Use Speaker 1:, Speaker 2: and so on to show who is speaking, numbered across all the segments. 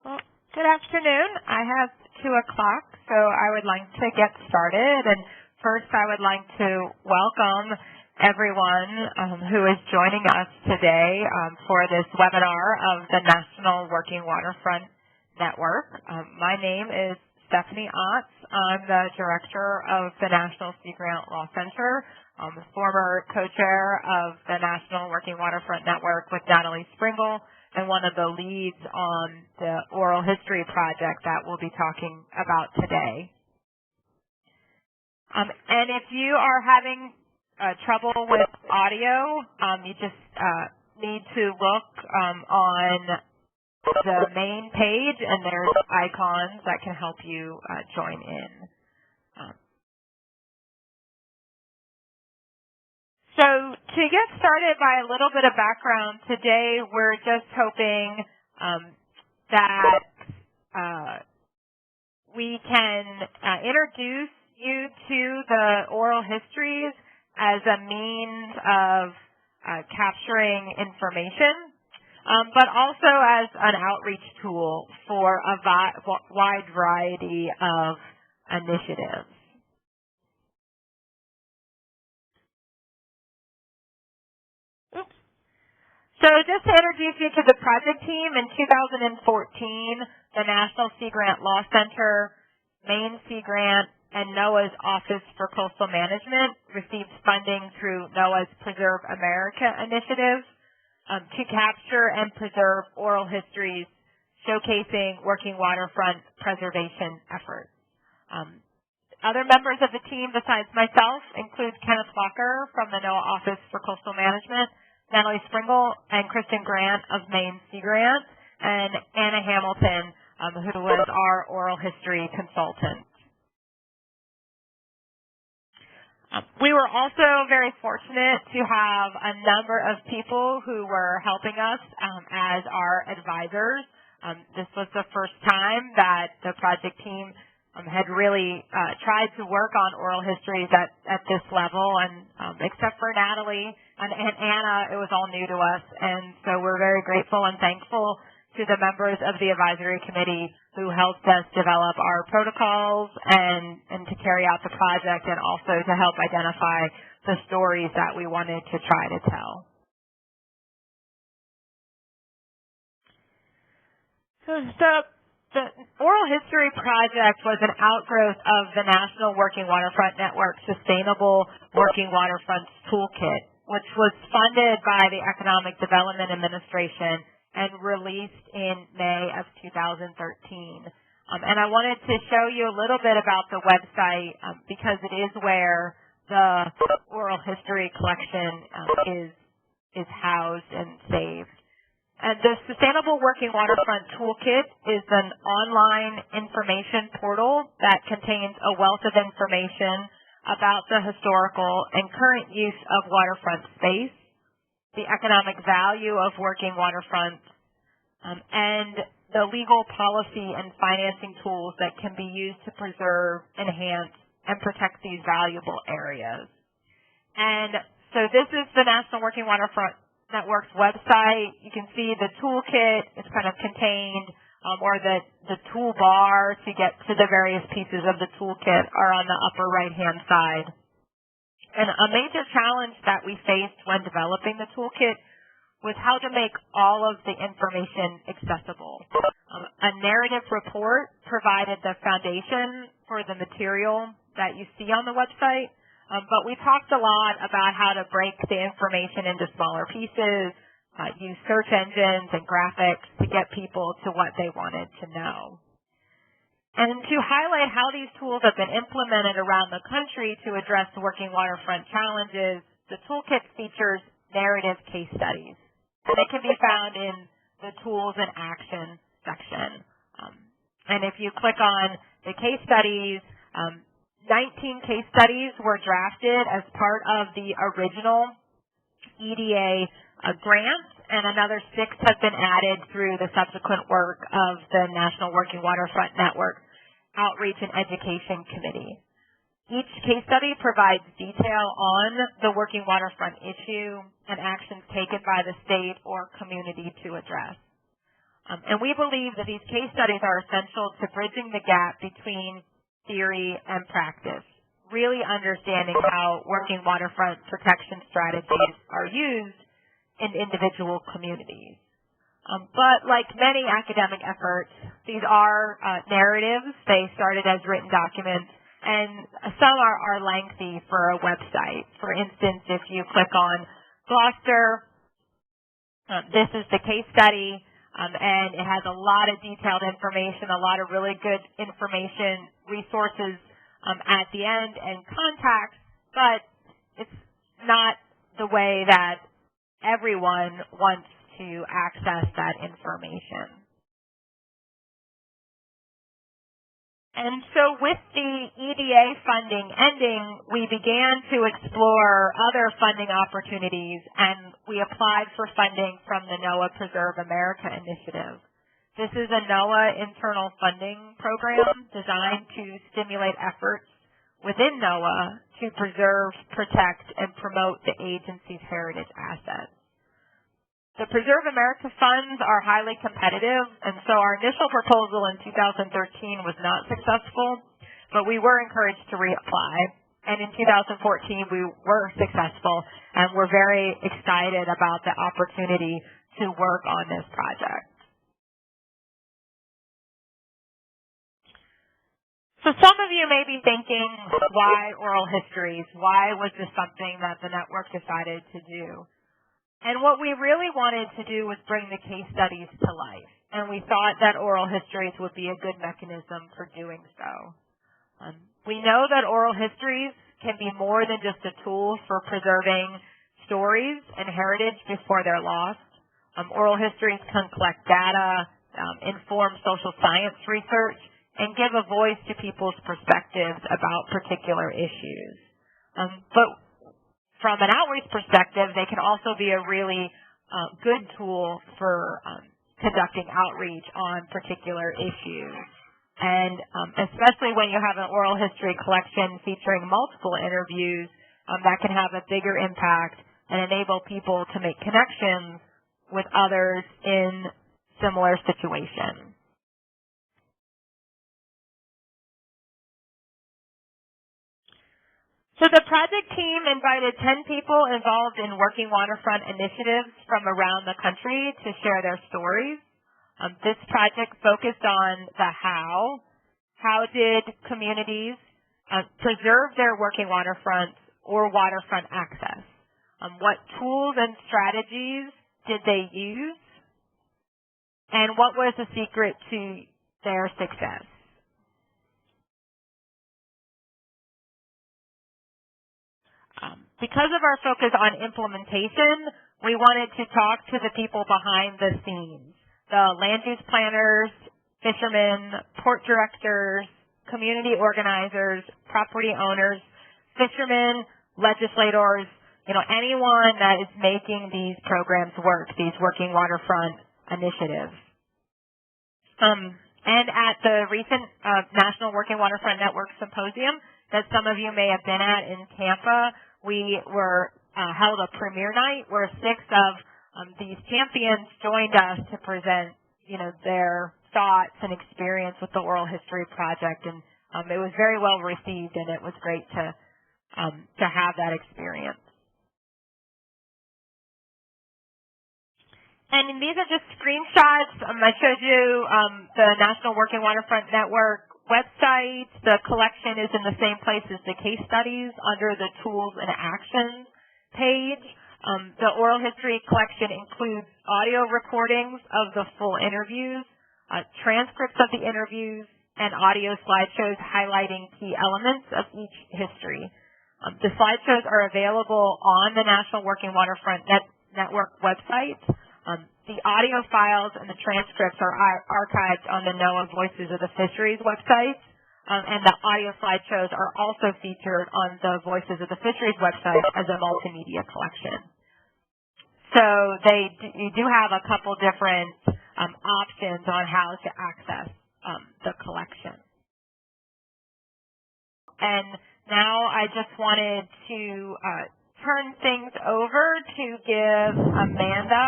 Speaker 1: Well, good afternoon. I have 2 o'clock, so I would like to get started. And first, I would like to welcome everyone who is joining us today for this webinar of the National Working Waterfront Network. My name is Stephanie Otts. I'm the director of the National Sea Grant Law Center. I'm the former co-chair of the National Working Waterfront Network with Natalie Springle, and one of the leads on the oral history project that we'll be talking about today. And if you are having trouble with audio, you just need to look on the main page, and there's icons that can help you join in. So to get started by a little bit of background, today we're just hoping that we can introduce you to the oral histories as a means of capturing information, but also as an outreach tool for a wide variety of initiatives. So just to introduce you to the project team, in 2014, the National Sea Grant Law Center, Maine Sea Grant, and NOAA's Office for Coastal Management received funding through NOAA's Preserve America initiative to capture and preserve oral histories showcasing working waterfront preservation efforts. Other members of the team besides myself include Kenneth Walker from the NOAA Office for Coastal Management, Natalie Springle and Kristen Grant of Maine Sea Grant, and Anna Hamilton, who was our oral history consultant. We were also very fortunate to have a number of people who were helping us as our advisors. This was the first time that the project team had really tried to work on oral histories at this level, and except for Natalie and Anna, it was all new to us, and so we're very grateful and thankful to the members of the advisory committee who helped us develop our protocols and to carry out the project, and also to help identify the stories that we wanted to try to tell. So the Oral History Project was an outgrowth of the National Working Waterfront Network Sustainable Working Waterfronts Toolkit, which was funded by the Economic Development Administration and released in May of 2013. And I wanted to show you a little bit about the website because it is where the oral history collection is housed and saved. And the Sustainable Working Waterfront Toolkit is an online information portal that contains a wealth of information about the historical and current use of waterfront space, the economic value of working waterfronts, and the legal policy and financing tools that can be used to preserve, enhance, and protect these valuable areas. And so this is the National Working Waterfront Network's website. You can see the toolkit is kind of contained, or the toolbar to get to the various pieces of the toolkit are on the upper right-hand side. And a major challenge that we faced when developing the toolkit was how to make all of the information accessible. A narrative report provided the foundation for the material that you see on the website, but we talked a lot about how to break the information into smaller pieces, use search engines and graphics to get people to what they wanted to know. And to highlight how these tools have been implemented around the country to address working waterfront challenges, the toolkit features narrative case studies. And they can be found in the Tools and Action section. And if you click on the case studies, 19 case studies were drafted as part of the original EDA grant, and another 6 have been added through the subsequent work of the National Working Waterfront Network Outreach and Education Committee. Each case study provides detail on the working waterfront issue and actions taken by the state or community to address. And we believe that these case studies are essential to bridging the gap between theory and practice, really understanding how working waterfront protection strategies are used in individual communities. But like many academic efforts, these are narratives. They started as written documents, and some are lengthy for a website. For instance, if you click on Gloucester, this is the case study, and it has a lot of detailed information, a lot of really good information, resources at the end, and contacts, but it's not the way that everyone wants to access that information. And so with the EDA funding ending, we began to explore other funding opportunities, and we applied for funding from the NOAA Preserve America initiative. This is a NOAA internal funding program designed to stimulate efforts within NOAA to preserve, protect, and promote the agency's heritage assets. The Preserve America funds are highly competitive, and so our initial proposal in 2013 was not successful, but we were encouraged to reapply. And in 2014, we were successful, and we're very excited about the opportunity to work on this project. So some of you may be thinking, why oral histories? Why was this something that the network decided to do? And what we really wanted to do was bring the case studies to life. And we thought that oral histories would be a good mechanism for doing so. We know that oral histories can be more than just a tool for preserving stories and heritage before they're lost. Oral histories can collect data, inform social science research, and give a voice to people's perspectives about particular issues. But from an outreach perspective, they can also be a really good tool for conducting outreach on particular issues. And especially when you have an oral history collection featuring multiple interviews, that can have a bigger impact and enable people to make connections with others in similar situations. So the project team invited 10 people involved in working waterfront initiatives from around the country to share their stories. This project focused on the how. How did communities preserve their working waterfronts or waterfront access? What tools and strategies did they use? And what was the secret to their success? Because of our focus on implementation, we wanted to talk to the people behind the scenes, the land use planners, fishermen, port directors, community organizers, property owners, fishermen, legislators, anyone that is making these programs work, these working waterfront initiatives. And at the recent National Working Waterfront Network Symposium that some of you may have been at in Tampa, we held a premiere night where 6 of these champions joined us to present, their thoughts and experience with the Oral History Project, and it was very well received, and it was great to have that experience. And these are just screenshots. I showed you the National Working Waterfront Network website. The collection is in the same place as the case studies under the Tools and Actions page. The oral history collection includes audio recordings of the full interviews, transcripts of the interviews, and audio slideshows highlighting key elements of each history. The slideshows are available on the National Working Waterfront Network website. The audio files and the transcripts are archived on the NOAA Voices of the Fisheries website, and the audio slideshows are also featured on the Voices of the Fisheries website as a multimedia collection. So you do have a couple different options on how to access the collection. And now I just wanted to turn things over to give Amanda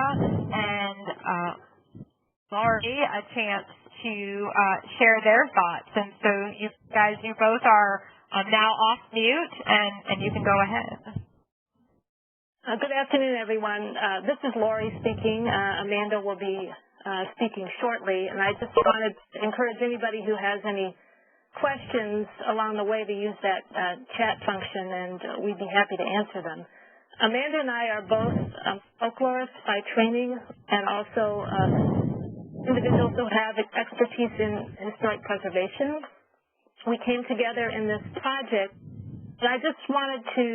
Speaker 1: and Laurie a chance to share their thoughts. And so you guys, you both are now off mute, and you can go ahead.
Speaker 2: Good afternoon, everyone. This is Laurie speaking. Amanda will be speaking shortly, and I just wanted to encourage anybody who has any questions along the way to use that chat function, and we'd be happy to answer them. Amanda and I are both folklorists by training, and also individuals who have expertise in historic preservation. We came together in this project, and I just wanted to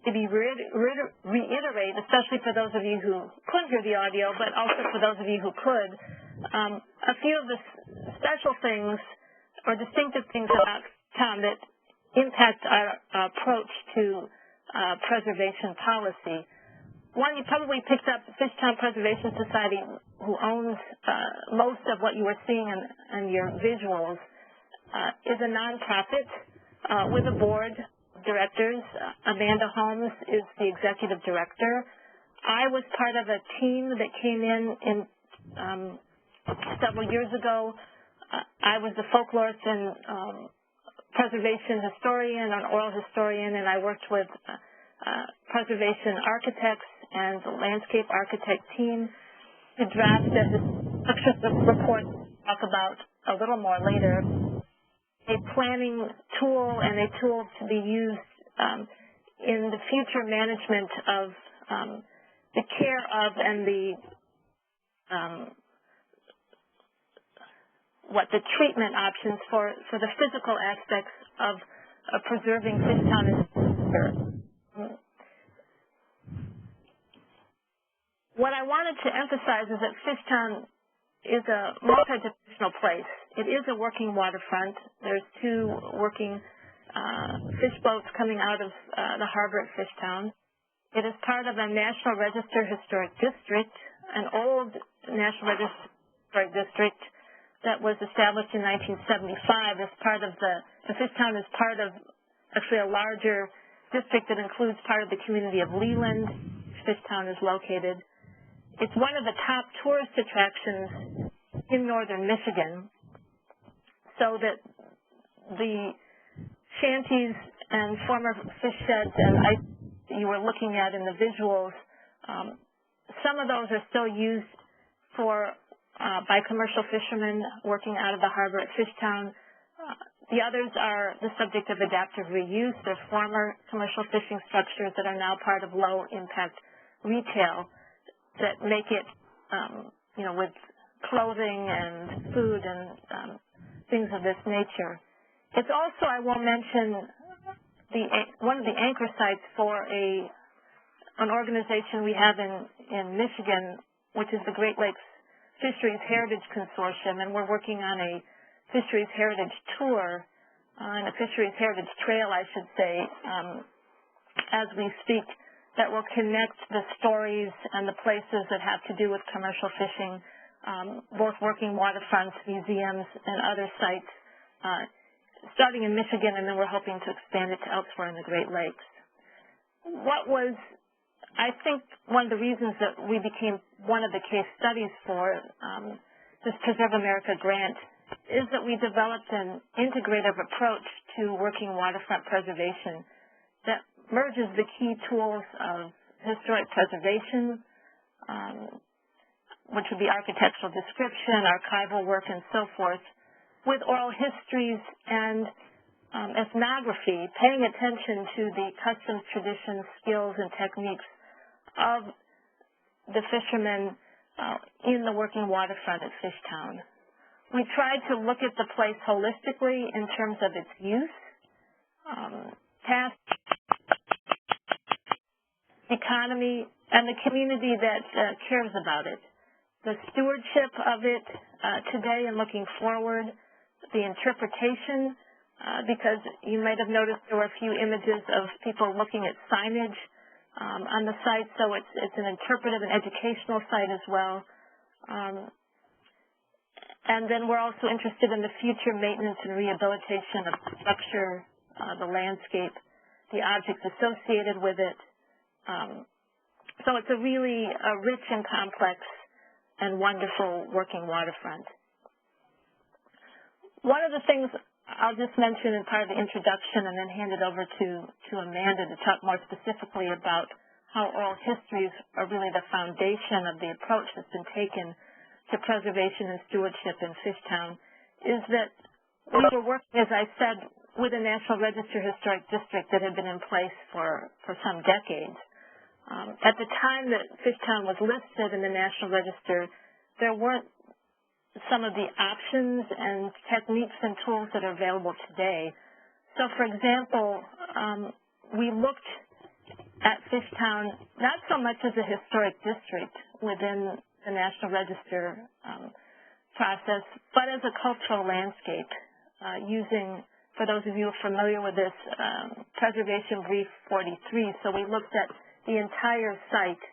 Speaker 2: reiterate, especially for those of you who couldn't hear the audio, but also for those of you who could, a few of the special things or distinctive things about town that impact our approach to preservation policy. One, you probably picked up Fishtown Preservation Society, who owns most of what you were seeing in your visuals, is a nonprofit with a board of directors. Amanda Holmes is the executive director. I was part of a team that came in several years ago. I was the folklorist and preservation historian, an oral historian, and I worked with preservation architects and the landscape architect team to draft the report I'll talk about a little more later, a planning tool and a tool to be used in the future management of the care of and the treatment options for the physical aspects of preserving Fishtown as a culture. What I wanted to emphasize is that Fishtown is a multidimensional place. It is a working waterfront. There's 2 working fish boats coming out of the harbor at Fishtown. It is part of a National Register Historic District, an old National Register Historic District that was established in 1975 as part of Fishtown is part of actually a larger district that includes part of the community of Leland, which Fishtown is located. It's one of the top tourist attractions in northern Michigan, so that the shanties and former fish sheds and ice that you were looking at in the visuals, some of those are still used by commercial fishermen working out of the harbor at Fishtown. The others are the subject of adaptive reuse. They're former commercial fishing structures that are now part of low-impact retail that make it, with clothing and food and things of this nature. It's also, I will mention, one of the anchor sites for an organization we have in Michigan, which is the Great Lakes Fisheries Heritage Consortium, and we're working on a Fisheries Heritage Tour and a Fisheries Heritage Trail, I should say, as we speak, that will connect the stories and the places that have to do with commercial fishing, both working waterfronts, museums, and other sites, starting in Michigan, and then we're hoping to expand it to elsewhere in the Great Lakes. What was, I think, one of the reasons that we became one of the case studies for this Preserve America grant is that we developed an integrative approach to working waterfront preservation that merges the key tools of historic preservation, which would be architectural description, archival work, and so forth, with oral histories and ethnography, paying attention to the customs, traditions, skills, and techniques of the fishermen in the working waterfront at Fishtown. We tried to look at the place holistically in terms of its use, past, economy, and the community that cares about it. The stewardship of it today and looking forward, the interpretation, because you might have noticed there were a few images of people looking at signage on the site, so it's an interpretive and educational site as well. And then we're also interested in the future maintenance and rehabilitation of the structure, the landscape, the objects associated with it. So it's a really rich and complex and wonderful working waterfront. One of the things I'll just mention in part of the introduction and then hand it over to Amanda to talk more specifically about how oral histories are really the foundation of the approach that's been taken to preservation and stewardship in Fishtown, is that we were working, as I said, with a National Register Historic District that had been in place for some decades. At the time that Fishtown was listed in the National Register, there weren't some of the options and techniques and tools that are available today. So, for example, we looked at Fishtown not so much as a historic district within the National Register process, but as a cultural landscape, using, for those of you familiar with this, Preservation Brief 43. So we looked at the entire site,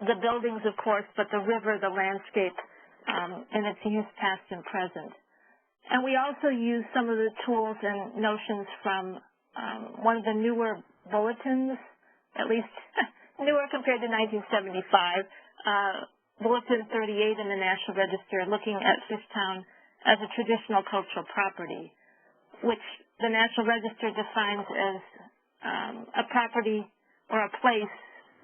Speaker 2: the buildings, of course, but the river, the landscape, and its use past and present. And we also use some of the tools and notions from one of the newer bulletins, at least newer compared to 1975, Bulletin 38 in the National Register, looking at Fishtown as a traditional cultural property, which the National Register defines as a property or a place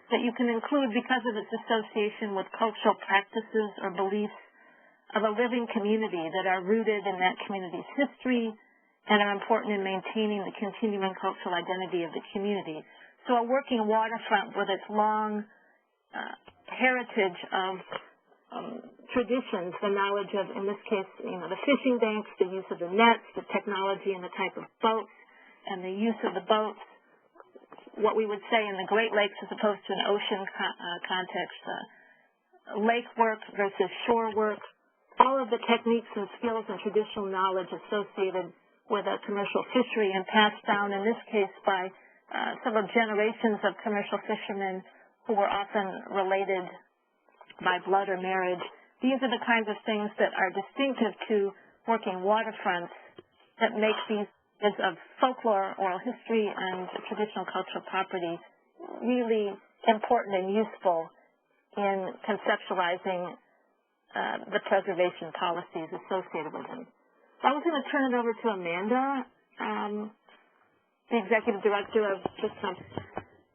Speaker 2: that you can include because of its association with cultural practices or beliefs of a living community that are rooted in that community's history and are important in maintaining the continuing cultural identity of the community. So a working waterfront with its long heritage of traditions, the knowledge of, in this case, the fishing banks, the use of the nets, the technology and the type of boats, and the use of the boats, what we would say in the Great Lakes as opposed to an ocean context, lake work versus shore work, all of the techniques and skills and traditional knowledge associated with a commercial fishery and passed down, in this case, by several generations of commercial fishermen who were often related by blood or marriage. These are the kinds of things that are distinctive to working waterfronts that make these of folklore, oral history, and traditional cultural property really important and useful in conceptualizing the preservation policies associated with them. So I was going to turn it over to Amanda, the Executive Director of Fishtown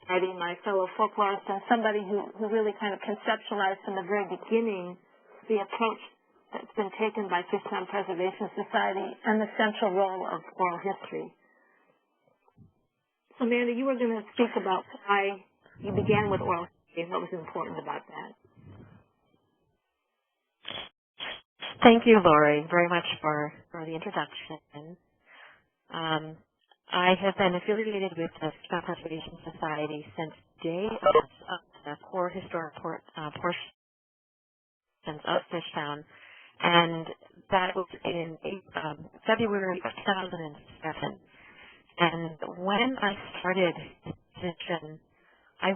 Speaker 2: Society, my fellow folklorist, and somebody who really kind of conceptualized from the very beginning the approach that's been taken by Fishtown Preservation Society and the central role of oral history. So, Amanda, you were going to speak about why you began with oral history and what was important about that.
Speaker 3: Thank you, Lori, very much for the introduction. I have been affiliated with the Fishtown Preservation Society since day of the core historic portions of Fishtown, and that was in February of 2007. And when I started this position, I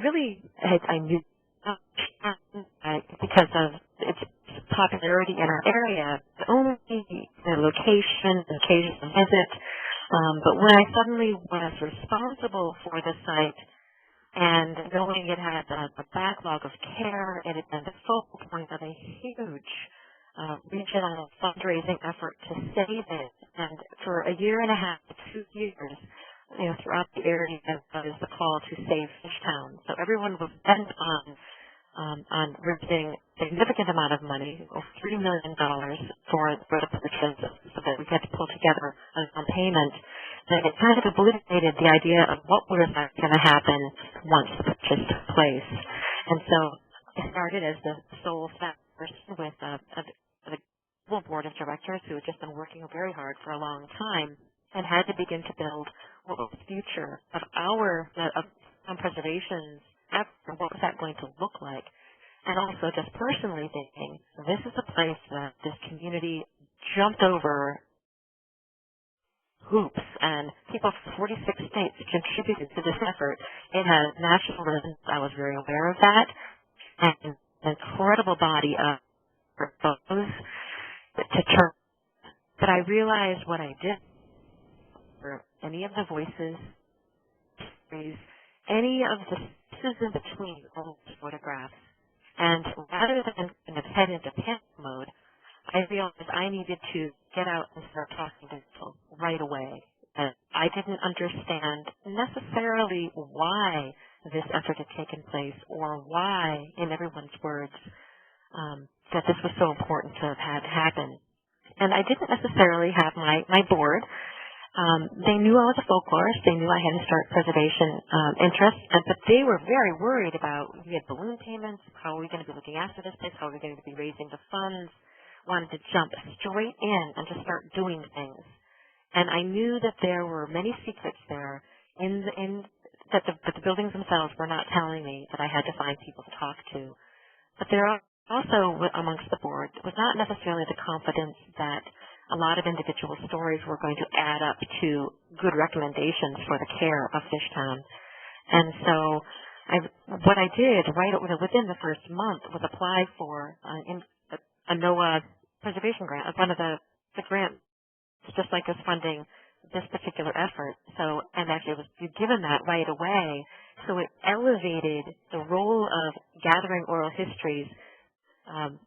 Speaker 3: knew because of its popularity in our area, only the location, the occasional visit. But when I suddenly was responsible for the site and knowing it had a backlog of care, it had been the focal point of a huge regional fundraising effort to save it. And for a year and a half to 2 years, throughout the area, that is the call to save Fishtown. So everyone was bent on raising a significant amount of money, over $3 million for the purchase, so that we had to pull together a down payment. That it kind of obliterated the idea of what was going to happen once the purchase took place. And so I started as the sole staff person with the full board of directors who had just been working very hard for a long time and had to begin to build what was the future of preservation's effort. What was that going to look like? And also just personally thinking, this is a place that this community jumped over hoops, and people from 46 states contributed to this effort. It has national resonance. I was very aware of that, and an incredible body of photos to turn. But I realized what I did for any of the voices, any of the pieces in between all the photographs, And rather than kind of head into panic mode, I realized I needed to get out and start talking to people right away. And I didn't understand necessarily why this effort had taken place or why, in everyone's words, that this was so important to have had happen. And I didn't necessarily have my board. They knew I was a folklorist. They knew I had historic preservation interests, but they were very worried about, we had balloon payments, how are we going to be looking after this place, how are we going to be raising the funds, wanted to jump straight in and just start doing things. And I knew that there were many secrets there that the buildings themselves were not telling me, that I had to find people to talk to. But there are also amongst the board was not necessarily the confidence that a lot of individual stories were going to add up to good recommendations for the care of Fishtown. And so what I did within the first month was apply for a NOAA preservation grant, one of the grants just like us funding this particular effort. So, and actually was given that right away. So it elevated the role of gathering oral histories,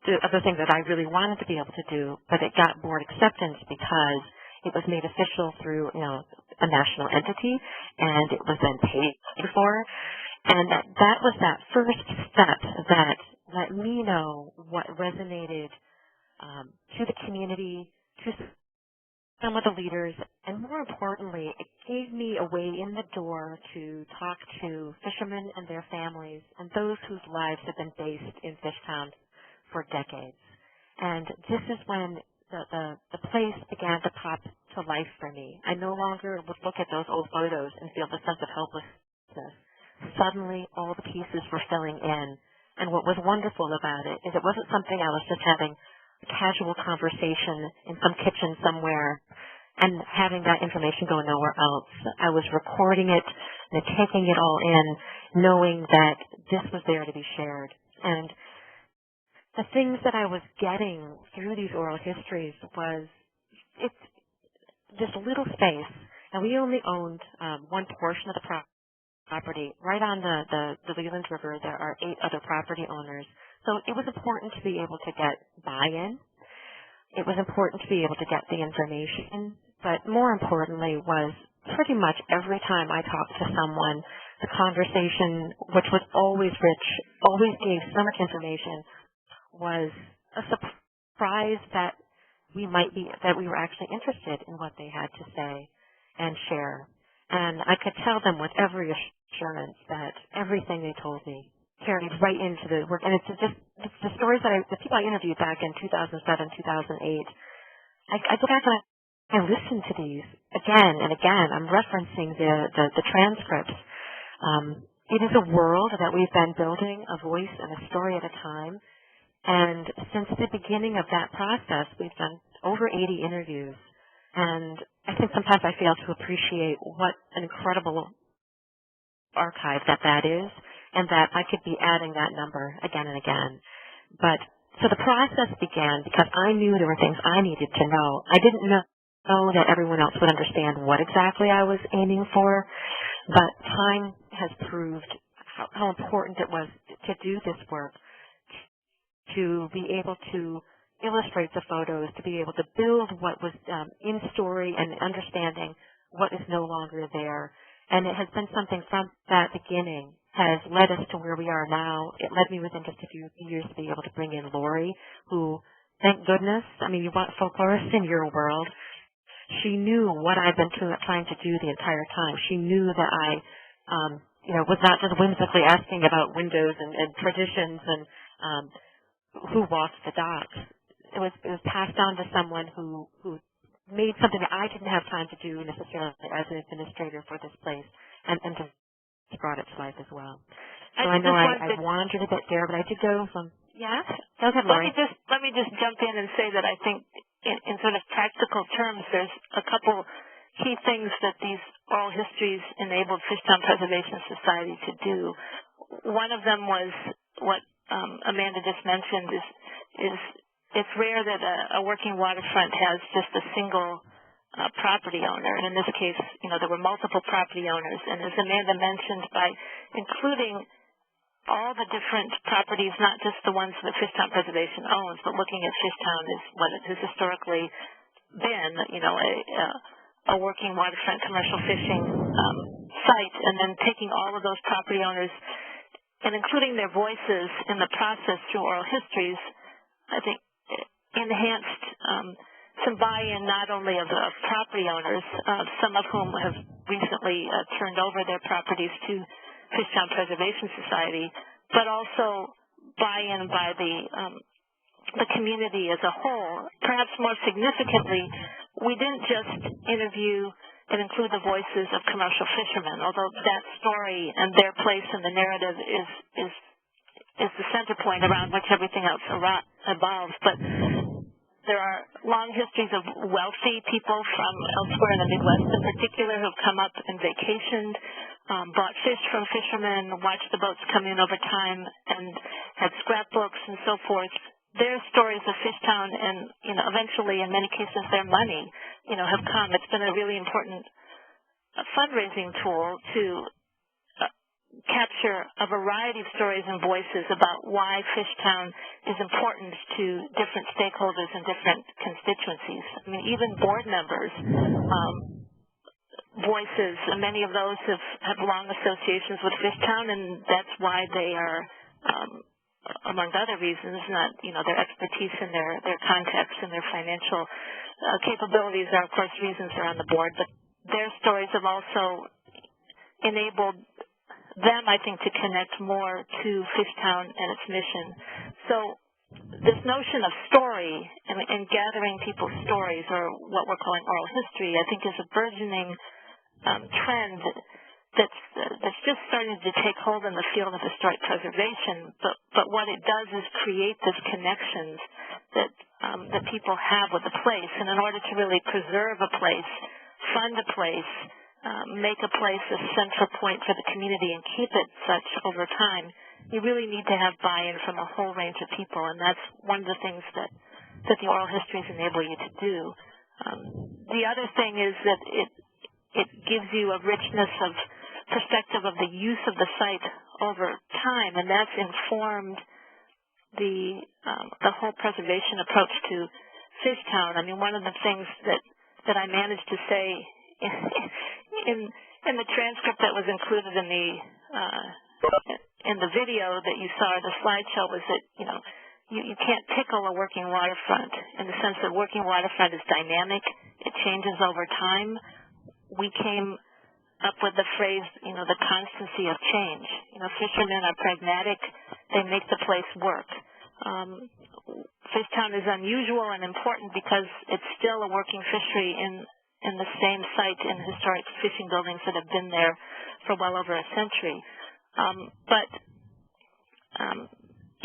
Speaker 3: the other thing that I really wanted to be able to do, but it got board acceptance because it was made official through, a national entity, and it was then paid for. And that was that first step that let me know what resonated to the community, to some of the leaders, and more importantly, it gave me a way in the door to talk to fishermen and their families and those whose lives have been based in Fishtown for decades. And this is when the place began to pop to life for me. I no longer would look at those old photos and feel the sense of helplessness. Suddenly, all the pieces were filling in. And what was wonderful about it is it wasn't something I was just having a casual conversation in some kitchen somewhere and having that information go nowhere else. I was recording it and taking it all in, knowing that this was there to be shared. And the things that I was getting through these oral histories was it's this little space, and we only owned one portion of the property. Right on the Leland River, there are 8 other property owners. So it was important to be able to get buy-in. It was important to be able to get the information, but more importantly was pretty much every time I talked to someone, the conversation, which was always rich, always gave so much information, was a surprise that we were actually interested in what they had to say and share. And I could tell them with every assurance that everything they told me carried right into the work. And it's the stories that the people I interviewed back in 2007, 2008. I go back and I listen to these again and again. I'm referencing the transcripts. It is a world that we've been building, a voice and a story at a time. And since the beginning of that process, we've done over 80 interviews. And I think sometimes I fail to appreciate what an incredible archive that is, and that I could be adding that number again and again. But so the process began because I knew there were things I needed to know. I didn't know that everyone else would understand what exactly I was aiming for, but time has proved how important it was to do this work, to be able to illustrate the photos, to be able to build what was in story and understanding what is no longer there. And it has been something from that beginning has led us to where we are now. It led me within just a few years to be able to bring in Lori, who, thank goodness, you want folklorists in your world. She knew what I'd been trying to do the entire time. She knew that I, was not just whimsically asking about windows and traditions and who walks the docks. It was passed on to someone who made something that I didn't have time to do necessarily as an administrator for this place, and just brought it to life as well. So I know I wandered a bit there, but I did go from, yeah? Go ahead, Lori.
Speaker 2: Let me just jump in and say that I think in sort of practical terms, there's a couple key things that these oral histories enabled Fishtown Preservation Society to do. One of them was what Amanda just mentioned is it's rare that a working waterfront has just a single property owner. And in this case, there were multiple property owners. And as Amanda mentioned, by including all the different properties, not just the ones that Fishtown Preservation owns, but looking at Fishtown as what it has historically been, a working waterfront commercial fishing site, and then taking all of those property owners and including their voices in the process through oral histories, I think enhanced some buy-in not only of the property owners, some of whom have recently turned over their properties to Fishtown Preservation Society, but also buy-in by the community as a whole. Perhaps more significantly, we didn't just interview and include the voices of commercial fishermen, although that story and their place in the narrative is the center point around which everything else evolves. But there are long histories of wealthy people from elsewhere in the Midwest in particular who have come up and vacationed, bought fish from fishermen, watched the boats come in over time, and had scrapbooks and so forth. Their stories of Fishtown and, eventually, in many cases, their money, have come. It's been a really important fundraising tool to capture a variety of stories and voices about why Fishtown is important to different stakeholders and different constituencies. I mean, even board members' voices, and many of those have long associations with Fishtown, and that's why they are, among other reasons, not, their expertise and their contacts and their financial capabilities are, of course, reasons they're on the board, but their stories have also enabled them, I think, to connect more to Fishtown and its mission. So this notion of story and gathering people's stories, or what we're calling oral history, I think is a burgeoning trend that's just starting to take hold in the field of historic preservation. But what it does is create this connections that people have with a place. And in order to really preserve a place, fund a place, make a place a central point for the community and keep it such over time, you really need to have buy-in from a whole range of people, and that's one of the things that the oral histories enable you to do. The other thing is that it gives you a richness of perspective of the use of the site over time, and that's informed the whole preservation approach to Fishtown. I mean, one of the things that I managed to say in the transcript that was included in the video that you saw, the slideshow, was that you can't tickle a working waterfront, in the sense that working waterfront is dynamic, it changes over time. We came up with the phrase, the constancy of change. Fishermen are pragmatic, they make the place work. Fishtown is unusual and important because it's still a working fishery in the same site in historic fishing buildings that have been there for well over a century. But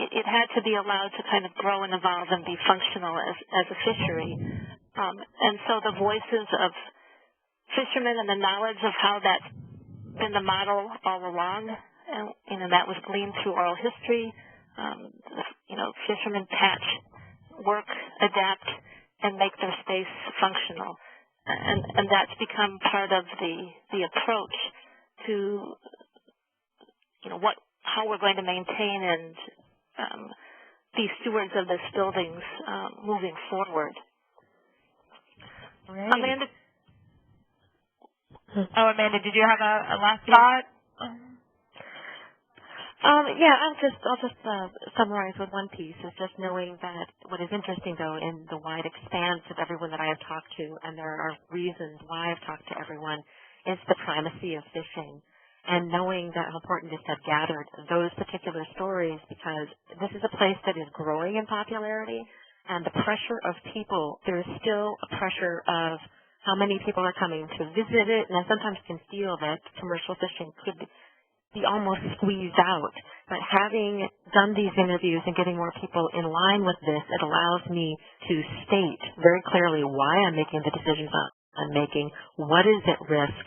Speaker 2: it had to be allowed to kind of grow and evolve and be functional as a fishery. And so the voices of fishermen and the knowledge of how that's been the model all along, and that was gleaned through oral history. Fishermen patch, work, adapt, and make their space functional. And that's become part of the approach to how we're going to maintain and be stewards of this buildings moving forward.
Speaker 1: Right.
Speaker 2: Amanda,
Speaker 1: did you have a last thought?
Speaker 3: Yeah, I'll just summarize with one piece. Is just knowing that what is interesting, though, in the wide expanse of everyone that I have talked to, and there are reasons why I've talked to everyone, is the primacy of fishing, and knowing that how important it is to have gathered those particular stories, because this is a place that is growing in popularity, and the pressure of people, there is still a pressure of how many people are coming to visit it, and I sometimes can feel that commercial fishing could be almost squeezed out. But having done these interviews and getting more people in line with this, it allows me to state very clearly why I'm making the decisions I'm making, what is at risk,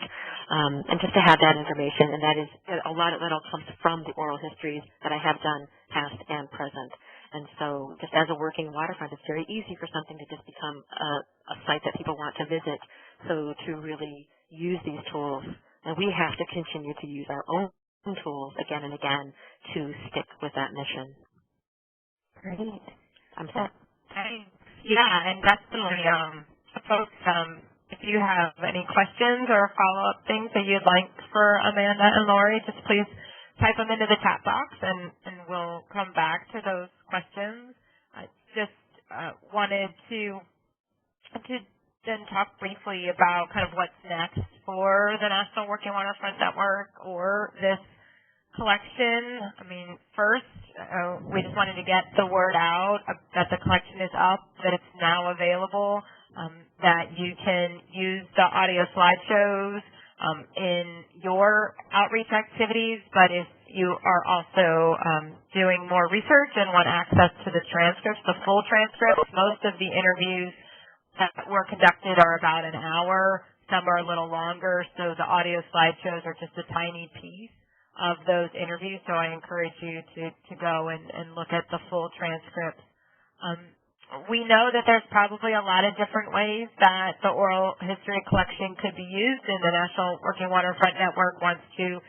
Speaker 3: and just to have that information. And that is a lot of that all comes from the oral histories that I have done, past and present. And so just as a working waterfront, it's very easy for something to just become a site that people want to visit. So to really use these tools, and we have to continue to use our own tools again and again to stick with that mission.
Speaker 1: Great.
Speaker 3: I'm set.
Speaker 1: Yeah, and definitely, folks, if you have any questions or follow-up things that you'd like for Amanda and Lori, just please type them into the chat box, and we'll come back to those questions. I just wanted to then talk briefly about kind of what's next for the National Working Waterfront Network or this collection. I mean, first, we just wanted to get the word out that the collection is up, that it's now available, that you can use the audio slideshows in your outreach activities, but if you are also doing more research and want access to the transcripts, the full transcripts, most of the interviews that were conducted are about an hour. Some are a little longer, so the audio slideshows are just a tiny piece of those interviews, so I encourage you to go and look at the full transcripts. We know that there's probably a lot of different ways that the oral history collection could be used, and the National Working Waterfront Network wants to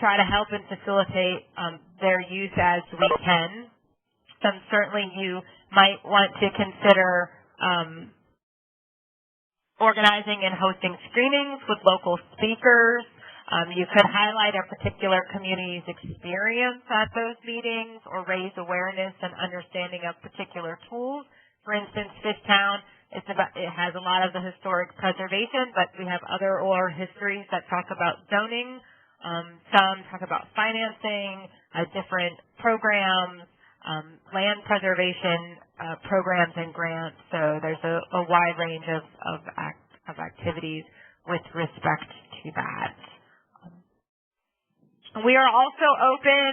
Speaker 1: try to help and facilitate their use as we can. Certainly you might want to consider organizing and hosting screenings with local speakers. You could highlight a particular community's experience at those meetings or raise awareness and understanding of particular tools. For instance, Fishtown, it has a lot of the historic preservation, but we have other oral histories that talk about zoning. Some talk about financing, different programs, land preservation programs and grants. So there's a wide range of activities with respect to that. We are also open.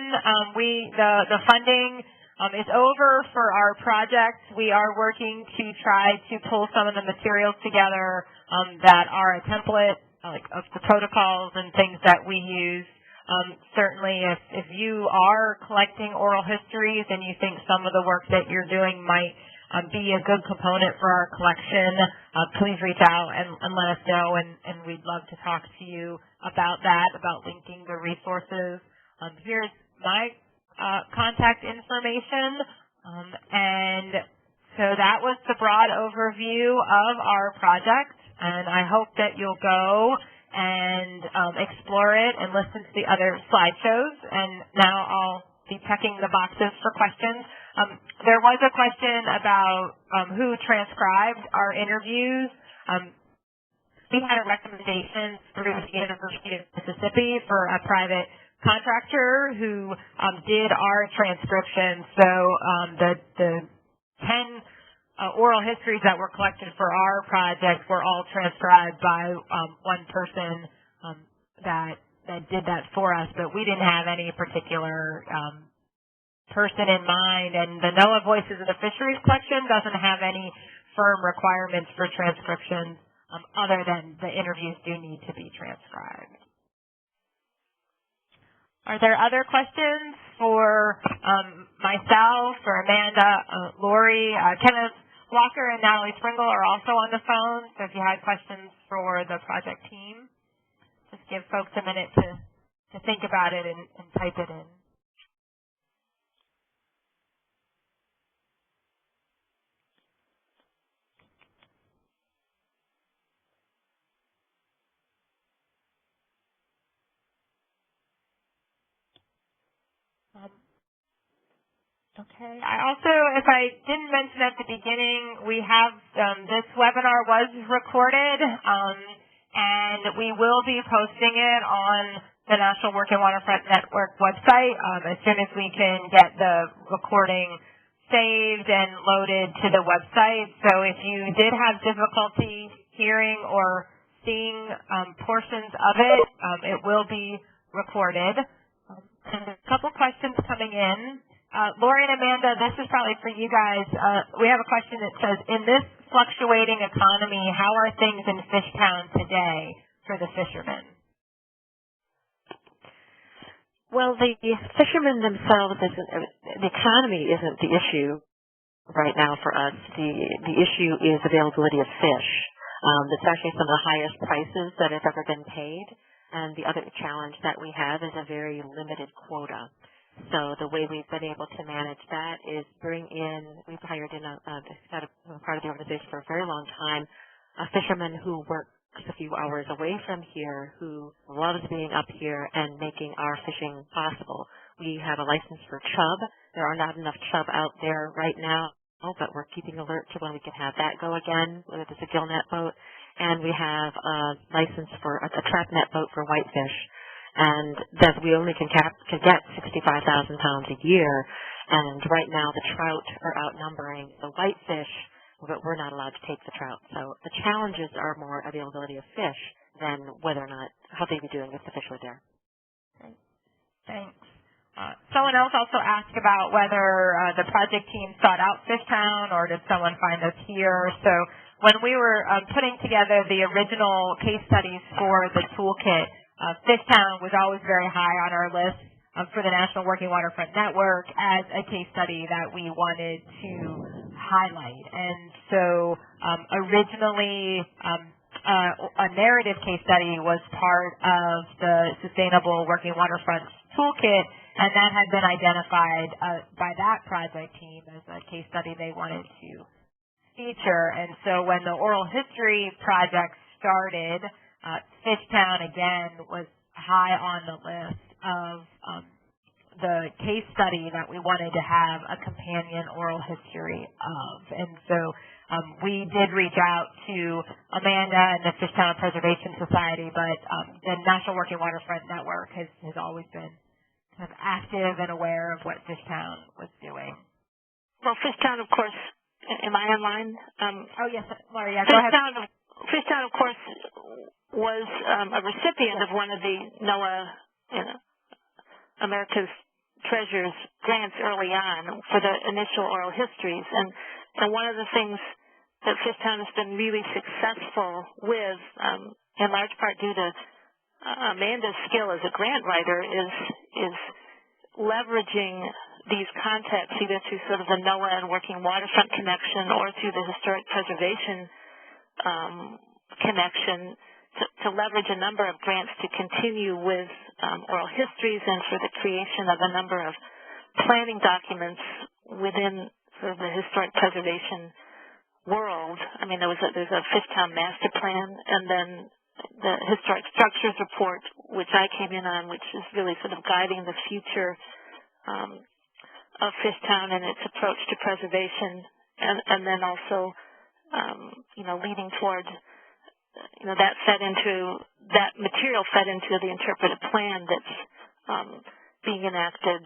Speaker 1: The funding is over for our project. We are working to try to pull some of the materials together that are a template of the protocols and things that we use. Certainly, if you are collecting oral histories and you think some of the work that you're doing might be a good component for our collection, please reach out and let us know, and we'd love to talk to you about that, about linking the resources. Here's my contact information, and so that was the broad overview of our project, and I hope that you'll go and explore it and listen to the other slideshows. And now I'll be checking the boxes for questions. There was a question about who transcribed our interviews. We had a recommendation through the University of Mississippi for a private contractor who did our transcription. So the 10 oral histories that were collected for our project were all transcribed by one person that did that for us, but we didn't have any particular person in mind, and the NOAA Voices of the Fisheries collection doesn't have any firm requirements for transcriptions other than the interviews do need to be transcribed. Are there other questions for myself or Amanda, Lori, Kenneth Walker and Natalie Springle are also on the phone, so if you had questions for the project team, just give folks a minute to think about it and type it in. Okay. I also, if I didn't mention at the beginning, we have this webinar was recorded, and we will be posting it on the National Working Waterfront Network website as soon as we can get the recording saved and loaded to the website. So if you did have difficulty hearing or seeing portions of it, it will be recorded. And a couple questions coming in. Lori and Amanda, this is probably for you guys. We have a question that says, in this fluctuating economy, how are things in Fishtown today for the fishermen?
Speaker 3: Well, the fishermen themselves, the economy isn't the issue right now for us. The issue is availability of fish. It's actually some of the highest prices that have ever been paid And the other challenge that we have is a very limited quota. So the way we've been able to manage that is we've hired in part of the organization for a very long time, a fisherman who works a few hours away from here, who loves being up here and making our fishing possible. We have a license for chub. There are not enough chub out there right now, but we're keeping alert to when we can have that go again, whether it's a gill net boat. And we have a license for a trap net boat for whitefish. And that we only can get 65,000 pounds a year. And right now the trout are outnumbering the whitefish, but we're not allowed to take the trout. So the challenges are more availability of fish than whether or not, how they'd be doing if the fish were there.
Speaker 1: Great. Thanks. Someone else also asked about whether the project team sought out Fishtown or did someone find us here. So when we were putting together the original case studies for the toolkit, Fishtown was always very high on our list for the National Working Waterfront Network as a case study that we wanted to highlight. And so originally a narrative case study was part of the Sustainable Working Waterfronts Toolkit, and that had been identified by that project team as a case study they wanted to feature. And so when the oral history project started, Fishtown again was high on the list of the case study that we wanted to have a companion oral history of. And so we did reach out to Amanda and the Fishtown Preservation Society, but the National Working Waterfront Network has always been kind of active and aware of what Fishtown was doing.
Speaker 2: Well, Fishtown, of course, am I online?
Speaker 1: Oh, yes, Laura, yeah, go ahead.
Speaker 2: Fishtown, of course, was a recipient of one of the NOAA, America's Treasures grants early on for the initial oral histories. And one of the things that Fishtown has been really successful with, in large part due to Amanda's skill as a grant writer, is leveraging these contexts either through sort of the NOAA and Working Waterfront connection or through the historic preservation connection to leverage a number of grants to continue with oral histories and for the creation of a number of planning documents within sort of the historic preservation world. I mean, there's a Fishtown master plan, and then the historic structures report, which I came in on, which is really sort of guiding the future of Fishtown and its approach to preservation, and then also, leading toward, that material fed into the interpretive plan that's being enacted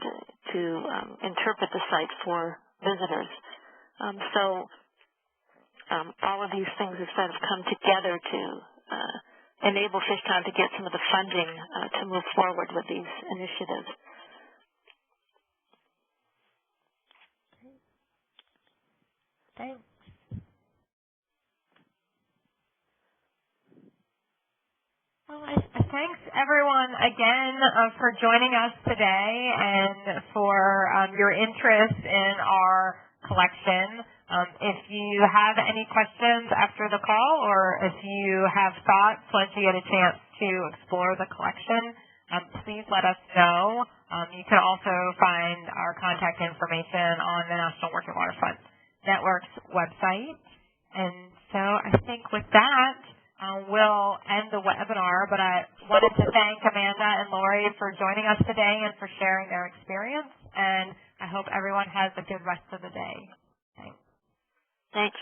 Speaker 2: to interpret the site for visitors. So all of these things have sort of come together to enable Fishtown to get some of the funding to move forward with these initiatives.
Speaker 1: Thanks. Well, thanks everyone again for joining us today and for your interest in our collection. If you have any questions after the call, or if you have thoughts once you get a chance to explore the collection, please let us know. You can also find our contact information on the National Working Waterfront Network's website. And so I think with that, we'll end the webinar, but I wanted to thank Amanda and Lori for joining us today and for sharing their experience, and I hope everyone has a good rest of the day. Thanks.
Speaker 2: Thanks.